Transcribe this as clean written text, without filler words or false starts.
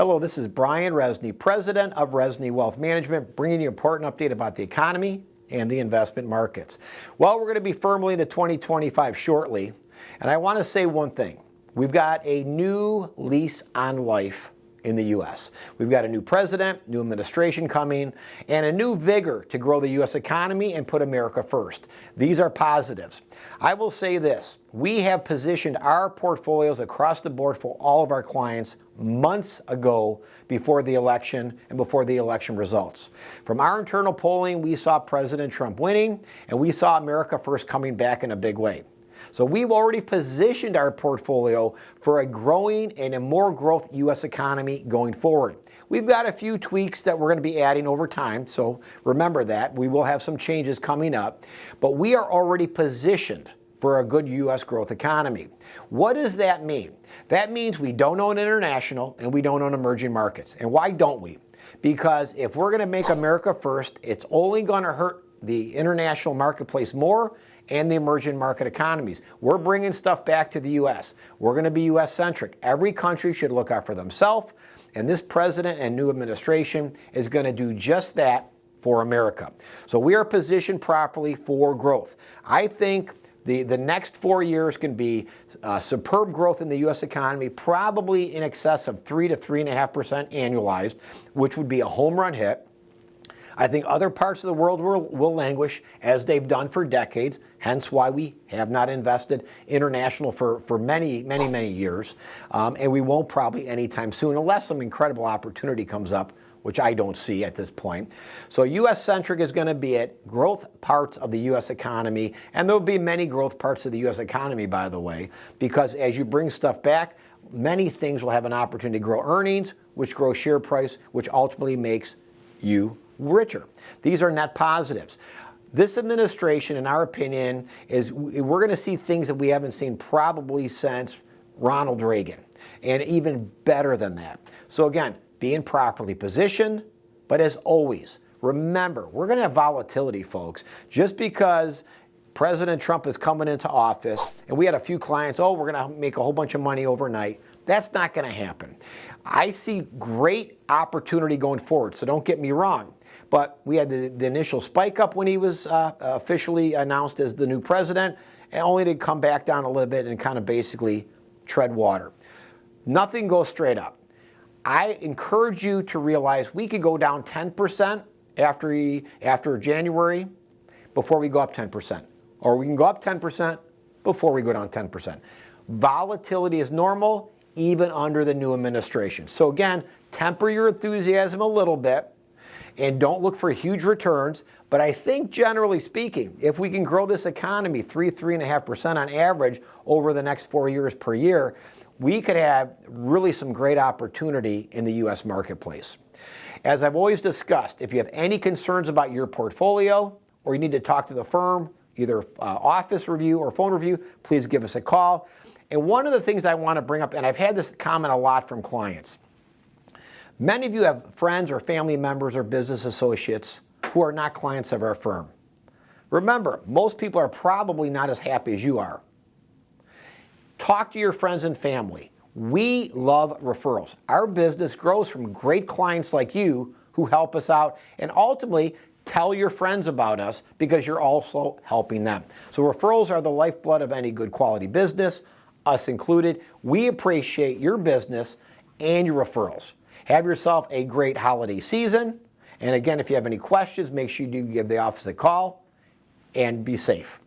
Hello, this is Brian Resney, President of Resney Wealth Management, bringing you an important update about the economy and the investment markets. Well, we're going to be firmly into 2025 shortly, and I want to say one thing. We've got a new lease on life in the U.S. We've got a new president, new administration coming, and a new vigor to grow the U.S. economy and put America first. These are positives. I will say this. We have positioned our portfolios across the board for all of our clients months ago before the election and before the election results. From our internal polling, we saw President Trump winning, and we saw America first coming back in a big way. So we've already positioned our portfolio for a growing and a more growth U.S. economy going forward. We've got a few tweaks that we're going to be adding over time, so remember that. We will have some changes coming up, but we are already positioned for a good U.S. growth economy. What does that mean? That means we don't own international and we don't own emerging markets. And why don't we? Because if we're going to make America first, it's only going to hurt the international marketplace more and the emerging market economies. We're bringing stuff back to the U.S. We're going to be U.S.-centric. Every country should look out for themselves, and this president and new administration is going to do just that for America. So we are positioned properly for growth. I think the next 4 years can be superb growth in the U.S. economy, probably in excess of 3 to 3.5% annualized, which would be a home run hit. I think other parts of the world will languish as they've done for decades, hence why we have not invested international for many years, and we won't probably anytime soon unless some incredible opportunity comes up, which I don't see at this point. So U.S.-centric is going to be it, growth parts of the U.S. economy, and there'll be many growth parts of the U.S. economy, by the way, because as you bring stuff back, many things will have an opportunity to grow earnings, which grow share price, which ultimately makes you richer. These are net positives. This administration, in our opinion, we're going to see things that we haven't seen probably since Ronald Reagan, and even better than that. So again, being properly positioned, but as always, remember, we're going to have volatility, folks. Just because President Trump is coming into office, and we had a few clients, we're going to make a whole bunch of money overnight. That's not going to happen. I see great opportunity going forward, so don't get me wrong. But we had the initial spike up when he was officially announced as the new president, and only to come back down a little bit and kind of basically tread water. Nothing goes straight up. I encourage you to realize we could go down 10% after January before we go up 10%. Or we can go up 10% before we go down 10%. Volatility is normal, even under the new administration. So again, temper your enthusiasm a little bit and don't look for huge returns. But I think generally speaking, if we can grow this economy 3.5% on average over the next 4 years per year, we could have really some great opportunity in the U.S. marketplace. As I've always discussed, if you have any concerns about your portfolio or you need to talk to the firm, either office review or phone review, please give us a call. And one of the things I want to bring up, and I've had this comment a lot from clients, many of you have friends or family members or business associates who are not clients of our firm. Remember, most people are probably not as happy as you are. Talk to your friends and family. We love referrals. Our business grows from great clients like you who help us out, and ultimately tell your friends about us because you're also helping them. So referrals are the lifeblood of any good quality business, us included. We appreciate your business and your referrals. Have yourself a great holiday season. And again, if you have any questions, make sure you do give the office a call and be safe.